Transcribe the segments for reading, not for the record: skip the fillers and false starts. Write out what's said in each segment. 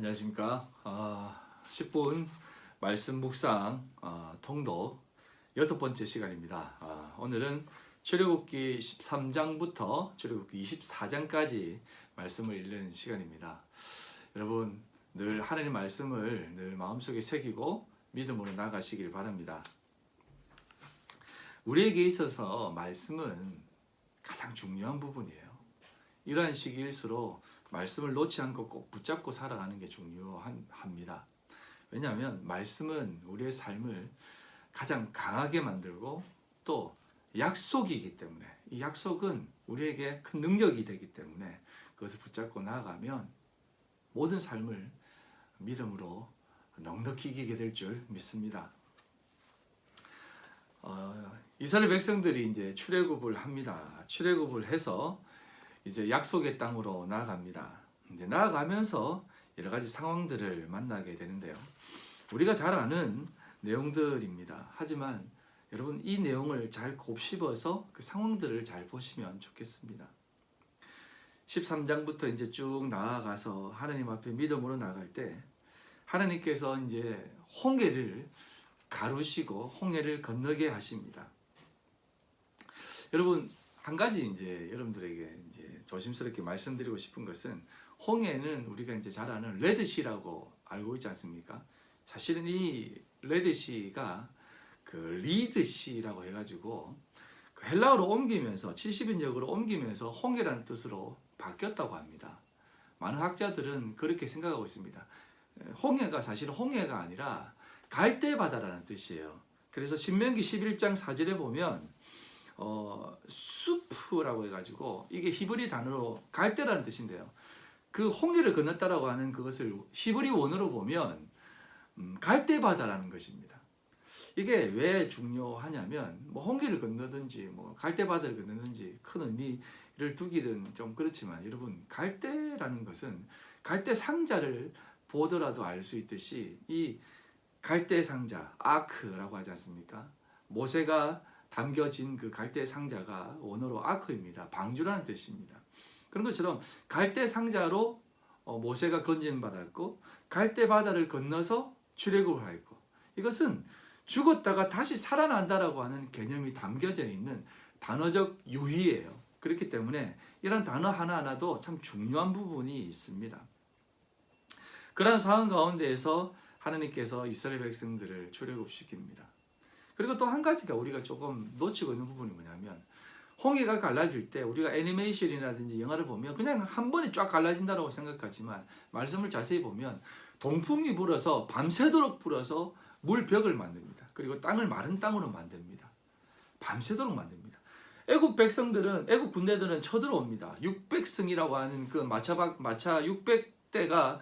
안녕하십니까. 10분 말씀 묵상 통독 6번째 시간입니다. 오늘은 출애굽기 13장부터 출애굽기 24장까지 말씀을 읽는 시간입니다. 여러분 늘 하나님 말씀을 늘 마음속에 새기고 믿음으로 나가시길 바랍니다. 우리에게 있어서 말씀은 가장 중요한 부분이에요. 이러한 시기일수록 말씀을 놓지 않고 꼭 붙잡고 살아가는 게 중요합니다. 왜냐하면 말씀은 우리의 삶을 가장 강하게 만들고 또 약속이기 때문에, 이 약속은 우리에게 큰 능력이 되기 때문에 그것을 붙잡고 나아가면 모든 삶을 믿음으로 넉넉히 이기게 될 줄 믿습니다. 이스라엘 백성들이 이제 출애굽을 합니다. 출애굽을 해서 이제 약속의 땅으로 나아갑니다. 이제 나아가면서 여러 가지 상황들을 만나게 되는데요. 우리가 잘 아는 내용들입니다. 하지만 여러분 이 내용을 잘 곱씹어서 그 상황들을 잘 보시면 좋겠습니다. 13장부터 이제 쭉 나아가서 하나님 앞에 믿음으로 나갈 때 하나님께서 이제 홍해를 가르시고 홍해를 건너게 하십니다. 여러분 한 가지 이제 여러분들에게 이제 조심스럽게 말씀드리고 싶은 것은 홍해는 우리가 이제 잘 아는 레드시라고 알고 있지 않습니까? 사실은 이 레드시가 그 리드시라고 해가지고 그 헬라어로 옮기면서 70인역으로 옮기면서 홍해라는 뜻으로 바뀌었다고 합니다. 많은 학자들은 그렇게 생각하고 있습니다. 홍해가 사실은 홍해가 아니라 갈대바다라는 뜻이에요. 그래서 신명기 11장 4절에 보면 수프라고 해가지고 이게 히브리 단어로 갈대라는 뜻인데요. 그 홍해를 건넜다라고 하는 그것을 히브리 원어로 보면 갈대바다라는 것입니다. 이게 왜 중요하냐면 뭐 홍해를 건너든지 뭐 갈대바다를 건너든지 큰 의미를 두기는 좀 그렇지만 여러분 갈대라는 것은 갈대 상자를 보더라도 알 수 있듯이 이 갈대 상자 아크라고 하지 않습니까? 모세가 담겨진 그 갈대 상자가 원어로 아크입니다. 방주라는 뜻입니다. 그런 것처럼 갈대 상자로 모세가 건진받았고 갈대 바다를 건너서 출애굽을 하였고 이것은 죽었다가 다시 살아난다라고 하는 개념이 담겨져 있는 단어적 유희예요. 그렇기 때문에 이런 단어 하나하나도 참 중요한 부분이 있습니다. 그러한 상황 가운데에서 하나님께서 이스라엘 백성들을 출애굽시킵니다. 그리고 또 한 가지가 우리가 조금 놓치고 있는 부분이 뭐냐면 홍해가 갈라질 때 우리가 애니메이션이라든지 영화를 보면 그냥 한 번에 쫙 갈라진다고 생각하지만 말씀을 자세히 보면 동풍이 불어서 밤새도록 불어서 물벽을 만듭니다. 그리고 땅을 마른 땅으로 만듭니다. 밤새도록 만듭니다. 애굽 백성들은 애굽 군대들은 쳐들어옵니다. 600승이라고 하는 그 마차 600대가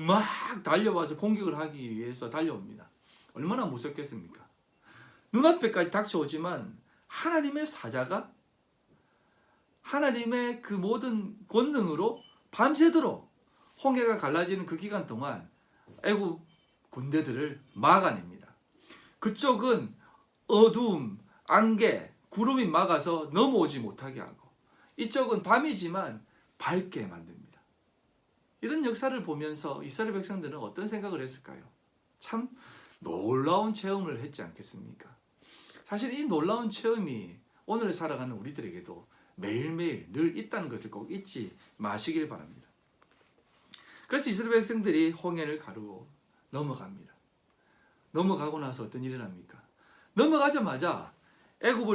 막 달려와서 공격을 하기 위해서 달려옵니다. 얼마나 무섭겠습니까? 눈앞에까지 닥쳐오지만 하나님의 사자가 하나님의 그 모든 권능으로 밤새도록 홍해가 갈라지는 그 기간 동안 애굽 군대들을 막아냅니다. 그쪽은 어두움, 안개, 구름이 막아서 넘어오지 못하게 하고 이쪽은 밤이지만 밝게 만듭니다. 이런 역사를 보면서 이스라엘 백성들은 어떤 생각을 했을까요? 참 놀라운 체험을 했지 않겠습니까? 사실 이 놀라운 체험이 오늘 살아가는 우리들에게도 매일매일 늘 있다는 것을 꼭 잊지 마시길 바랍니다. 그래서 이스라엘 백성들이 홍해를 가르고 넘어갑니다. 넘어가고 나서 어떤 일이 납니까? 넘어가자마자 애굽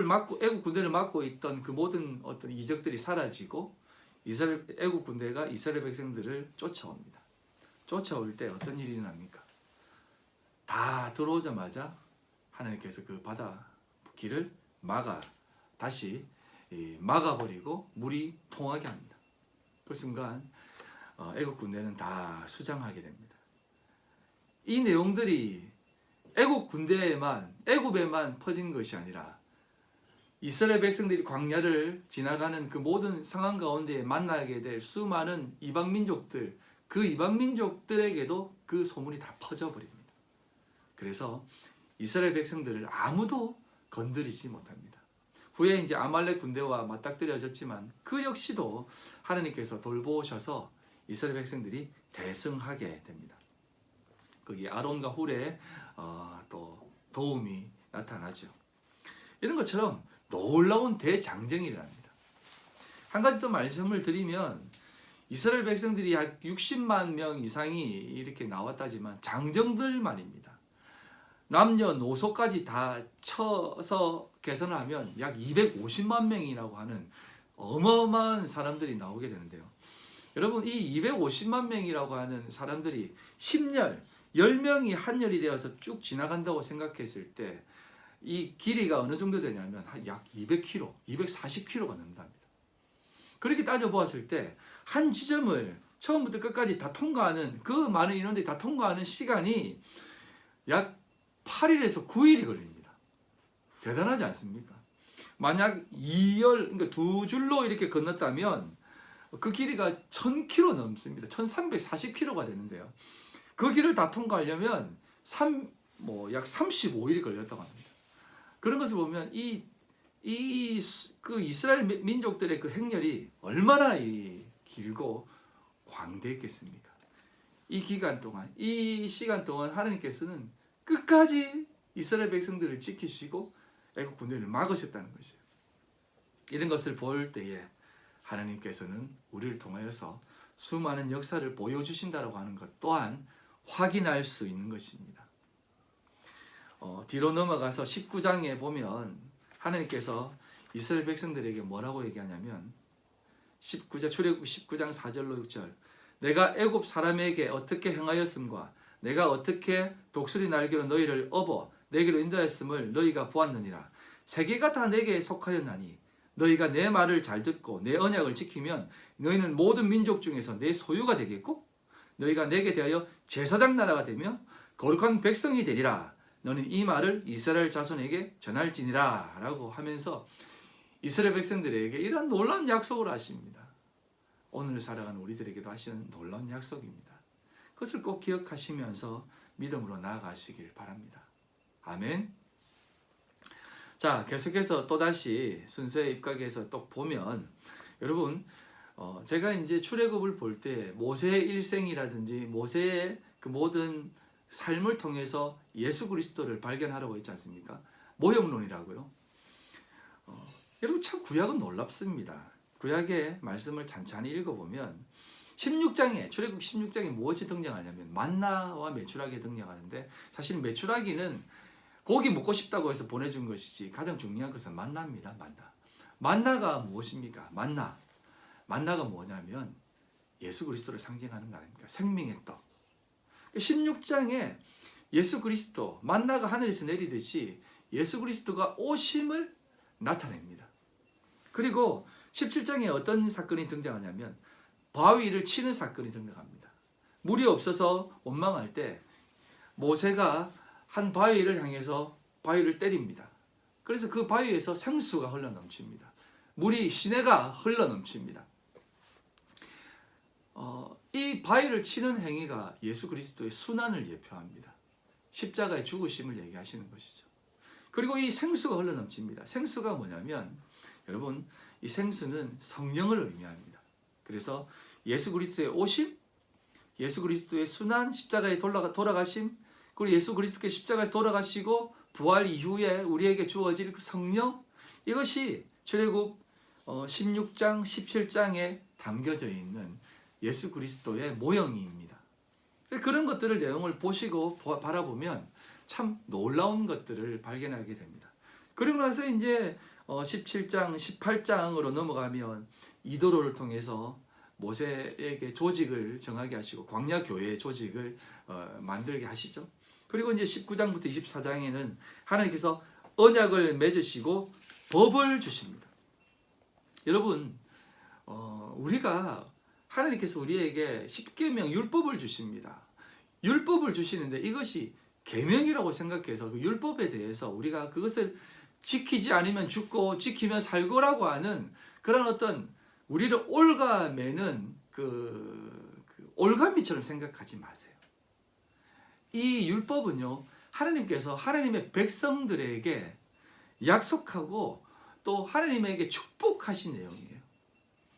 군대를 막고 있던 그 모든 어떤 이적들이 사라지고 애굽 군대가 이스라엘 백성들을 쫓아옵니다. 쫓아올 때 어떤 일이 납니까? 다 들어오자마자 하나님께서 그 바다 길을 다시 막아버리고 물이 통하게 합니다. 그 순간 애굽 군대는 다 수장하게 됩니다. 이 내용들이 애굽에만 퍼진 것이 아니라 이스라엘 백성들이 광야를 지나가는 그 모든 상황 가운데 만나게 될 수많은 이방 민족들, 그 이방 민족들에게도 그 소문이 다 퍼져버립니다. 그래서 이스라엘 백성들을 아무도 건드리지 못합니다. 후에 이제 아말렉 군대와 맞닥뜨려졌지만 그 역시도 하나님께서 돌보셔서 이스라엘 백성들이 대승하게 됩니다. 거기 아론과 훌의 또 도움이 나타나죠. 이런 것처럼 놀라운 대장정이랍니다. 한 가지 더 말씀을 드리면 이스라엘 백성들이 약 60만 명 이상이 이렇게 나왔다지만 장정들 말입니다. 남녀노소까지 다 쳐서 계산을 하면 약 250만 명이라고 하는 어마어마한 사람들이 나오게 되는데요. 여러분, 이 250만 명이라고 하는 사람들이 10열, 10명이 한열이 되어서 쭉 지나간다고 생각했을 때 이 길이가 어느 정도 되냐면 약 200km, 240km가 넘는답니다. 그렇게 따져보았을 때 한 지점을 처음부터 끝까지 다 통과하는, 그 많은 인원들이 다 통과하는 시간이 약 8일에서 9일이 걸립니다. 대단하지 않습니까? 만약 2열, 그러니까 두 줄로 이렇게 건넜다면 그 길이가 1000km 넘습니다. 1340km가 되는데요. 그 길을 다 통과하려면 약 35일이 걸렸다고 합니다. 그런 것을 보면 그 이스라엘 민족들의 그 행렬이 얼마나 길고 광대했겠습니까? 이 기간 동안, 이 시간 동안 하나님께서는 끝까지 이스라엘 백성들을 지키시고 애국 군대를 막으셨다는 것이에요. 이런 것을 볼 때에 하나님께서는 우리를 통하여서 수많은 역사를 보여주신다라고 하는 것 또한 확인할 수 있는 것입니다. 뒤로 넘어가서 19장에 보면 하나님께서 이스라엘 백성들에게 뭐라고 얘기하냐면 출애굽 19장 4절로 6절, 내가 애굽 사람에게 어떻게 행하였음과 내가 어떻게 독수리 날개로 너희를 업어 내게로 인도하였음을 너희가 보았느니라. 세계가 다 내게 속하였나니 너희가 내 말을 잘 듣고 내 언약을 지키면 너희는 모든 민족 중에서 내 소유가 되겠고 너희가 내게 대하여 제사장 나라가 되며 거룩한 백성이 되리라. 너는 이 말을 이스라엘 자손에게 전할지니라 라고 하면서 이스라엘 백성들에게 이런 놀라운 약속을 하십니다. 오늘 살아가는 우리들에게도 하시는 놀라운 약속입니다. 그것을 꼭 기억하시면서 믿음으로 나아가시길 바랍니다. 아멘. 자, 계속해서 또다시 순서에 입각해서 또 보면 여러분, 제가 이제 출애굽을 볼 때 모세의 일생이라든지 모세의 그 모든 삶을 통해서 예수 그리스도를 발견하라고 했지 않습니까? 모형론이라고요. 여러분, 참 구약은 놀랍습니다. 구약의 말씀을 찬찬히 읽어보면 16장에 출애굽 16장에 무엇이 등장하냐면 만나와 메추라기 등장하는데, 사실 메추라기는 고기 먹고 싶다고 해서 보내준 것이지 가장 중요한 것은 만나입니다. 만나가 무엇입니까? 만나가 뭐냐면 예수 그리스도를 상징하는 거 아닙니까? 생명의 떡. 16장에 예수 그리스도, 만나가 하늘에서 내리듯이 예수 그리스도가 오심을 나타냅니다. 그리고 17장에 어떤 사건이 등장하냐면 바위를 치는 사건이 등장합니다. 물이 없어서 원망할 때 모세가 한 바위를 향해서 바위를 때립니다. 그래서 그 바위에서 생수가 흘러넘칩니다. 시내가 흘러넘칩니다. 이 바위를 치는 행위가 예수 그리스도의 순환을 예표합니다. 십자가의 죽으심을 얘기하시는 것이죠. 그리고 이 생수가 흘러넘칩니다. 생수가 뭐냐면 여러분, 이 생수는 성령을 의미합니다. 그래서 예수 그리스도의 오심, 예수 그리스도의 순환, 십자가에 돌아가심, 그리고 예수 그리스도께서 십자가에서 돌아가시고 부활 이후에 우리에게 주어질 그 성령, 이것이 출애굽 16장, 17장에 담겨져 있는 예수 그리스도의 모형입니다. 그런 것들을 내용을 보시고 바라보면 참 놀라운 것들을 발견하게 됩니다. 그리고 나서 이제 17장, 18장으로 넘어가면 이도로를 통해서 모세에게 조직을 정하게 하시고 광야 교회의 조직을 만들게 하시죠. 그리고 이제 19장부터 24장에는 하나님께서 언약을 맺으시고 법을 주십니다. 여러분, 우리가 하나님께서 우리에게 십계명 율법을 주십니다. 율법을 주시는데 이것이 계명이라고 생각해서 그 율법에 대해서 우리가 그것을 지키지 않으면 죽고 지키면 살고라고 하는 그런 어떤 우리를 올가매는 그 올가미처럼 생각하지 마세요. 이 율법은요, 하나님께서 하나님의 백성들에게 약속하고 또 하나님에게 축복하신 내용이에요.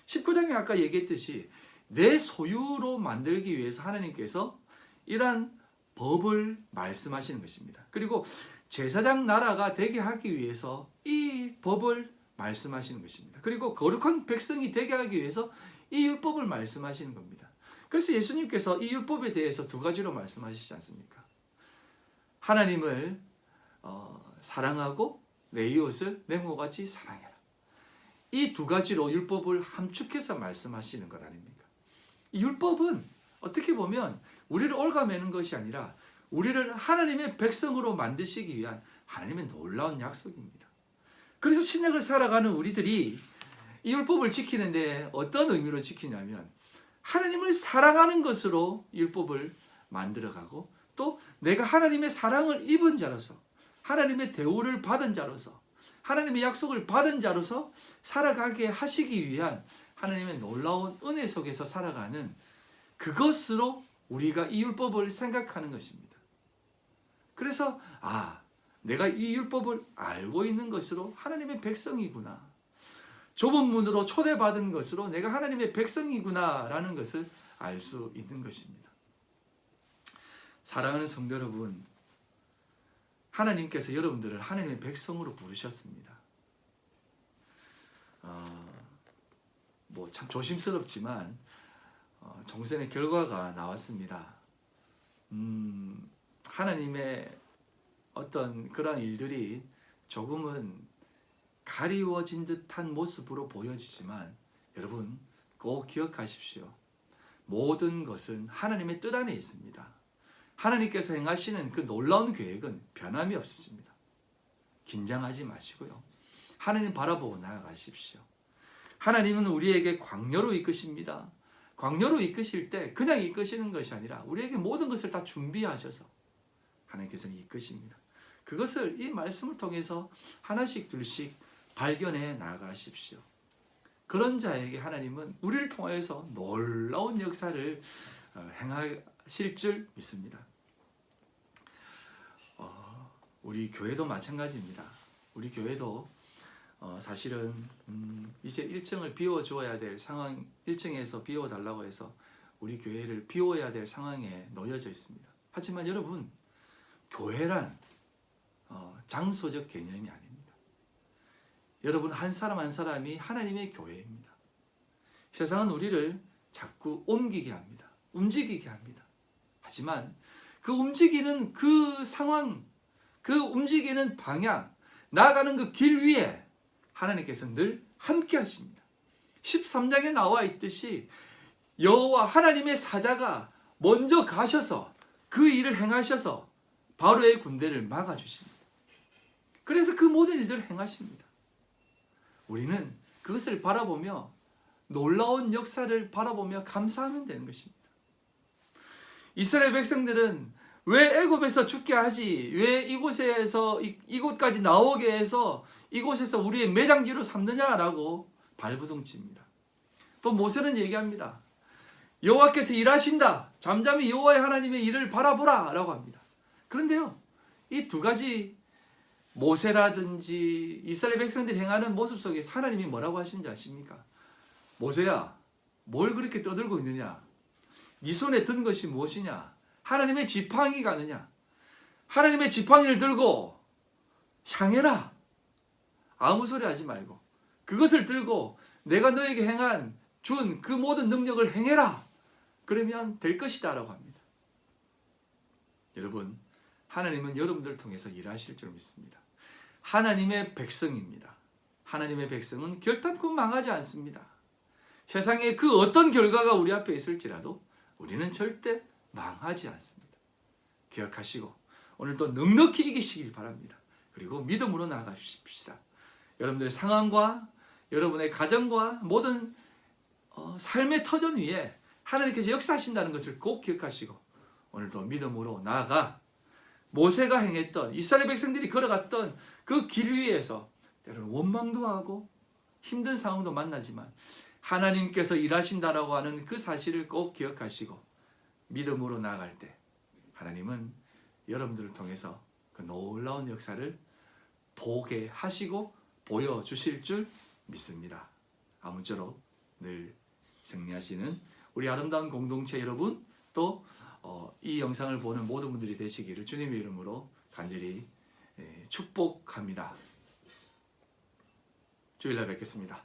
19장에 아까 얘기했듯이 내 소유로 만들기 위해서 하나님께서 이러한 법을 말씀하시는 것입니다. 그리고 제사장 나라가 되게 하기 위해서 이 법을 말씀하시는 것입니다. 그리고 거룩한 백성이 되게 하기 위해서 이 율법을 말씀하시는 겁니다. 그래서 예수님께서 이 율법에 대해서 두 가지로 말씀하시지 않습니까? 하나님을 사랑하고 내 이웃을 내 몸같이 사랑해라. 이 두 가지로 율법을 함축해서 말씀하시는 것 아닙니까? 이 율법은 어떻게 보면 우리를 얽어매는 것이 아니라 우리를 하나님의 백성으로 만드시기 위한 하나님의 놀라운 약속입니다. 그래서 신약을 살아가는 우리들이 이 율법을 지키는데 어떤 의미로 지키냐면 하나님을 사랑하는 것으로 율법을 만들어가고 또 내가 하나님의 사랑을 입은 자로서 하나님의 대우를 받은 자로서 하나님의 약속을 받은 자로서 살아가게 하시기 위한 하나님의 놀라운 은혜 속에서 살아가는 그것으로 우리가 이 율법을 생각하는 것입니다. 그래서 내가 이 율법을 알고 있는 것으로 하나님의 백성이구나. 좁은 문으로 초대받은 것으로 내가 하나님의 백성이구나 라는 것을 알 수 있는 것입니다. 사랑하는 성도 여러분, 하나님께서 여러분들을 하나님의 백성으로 부르셨습니다. 참 조심스럽지만 정선의 결과가 나왔습니다. 하나님의 어떤 그런 일들이 조금은 가리워진 듯한 모습으로 보여지지만 여러분 꼭 기억하십시오. 모든 것은 하나님의 뜻 안에 있습니다. 하나님께서 행하시는 그 놀라운 계획은 변함이 없으십니다. 긴장하지 마시고요. 하나님 바라보고 나아가십시오. 하나님은 우리에게 광야로 이끄십니다. 광야로 이끄실 때 그냥 이끄시는 것이 아니라 우리에게 모든 것을 다 준비하셔서 하나님께서는 이끄십니다. 그것을 이 말씀을 통해서 하나씩 둘씩 발견해 나가십시오. 그런 자에게 하나님은 우리를 통하여서 놀라운 역사를 행하실 줄 믿습니다. 우리 교회도 마찬가지입니다. 우리 교회도 사실은 이제 1층을 비워줘야 될 상황, 1층에서 비워달라고 해서 우리 교회를 비워야 될 상황에 놓여져 있습니다. 하지만 여러분, 교회란 장소적 개념이 아닙니다. 여러분 한 사람 한 사람이 하나님의 교회입니다. 세상은 우리를 자꾸 옮기게 합니다. 움직이게 합니다. 하지만 그 움직이는 그 상황, 그 움직이는 방향, 나아가는 그 길 위에 하나님께서 늘 함께 하십니다. 13장에 나와 있듯이 여호와 하나님의 사자가 먼저 가셔서 그 일을 행하셔서 바로의 군대를 막아주십니다. 그래서 그 모든 일들을 행하십니다. 우리는 그것을 바라보며 놀라운 역사를 바라보며 감사하면 되는 것입니다. 이스라엘 백성들은 왜 애굽에서 죽게 하지? 왜 이곳에서 이곳까지 나오게 해서 이곳에서 우리의 매장지로 삼느냐라고 발부둥칩니다. 또 모세는 얘기합니다. 여호와께서 일하신다. 잠잠히 여호와의 하나님의 일을 바라보라 라고 합니다. 그런데요, 이 두 가지 모세라든지 이스라엘 백성들이 행하는 모습 속에서 하나님이 뭐라고 하시는지 아십니까? 모세야, 뭘 그렇게 떠들고 있느냐? 네 손에 든 것이 무엇이냐? 하나님의 지팡이 가느냐? 하나님의 지팡이를 들고 향해라. 아무 소리 하지 말고 그것을 들고 내가 너에게 준 그 모든 능력을 행해라. 그러면 될 것이다 라고 합니다. 여러분, 하나님은 여러분들을 통해서 일하실 줄 믿습니다. 하나님의 백성입니다. 하나님의 백성은 결단코 망하지 않습니다. 세상에 그 어떤 결과가 우리 앞에 있을지라도 우리는 절대 망하지 않습니다. 기억하시고 오늘도 넉넉히 이기시길 바랍니다. 그리고 믿음으로 나아가십시다. 여러분들의 상황과 여러분의 가정과 모든 삶의 터전 위에 하나님께서 역사하신다는 것을 꼭 기억하시고 오늘도 믿음으로 나아가 모세가 행했던 이스라엘 백성들이 걸어갔던 그 길 위에서 때로는 원망도 하고 힘든 상황도 만나지만 하나님께서 일하신다라고 하는 그 사실을 꼭 기억하시고 믿음으로 나아갈 때 하나님은 여러분들을 통해서 그 놀라운 역사를 보게 하시고 보여주실 줄 믿습니다. 아무쪼록 늘 승리하시는 우리 아름다운 공동체 여러분 또 이 영상을 보는 모든 분들이 되시기를 주님의 이름으로 간절히 축복합니다. 주일날 뵙겠습니다.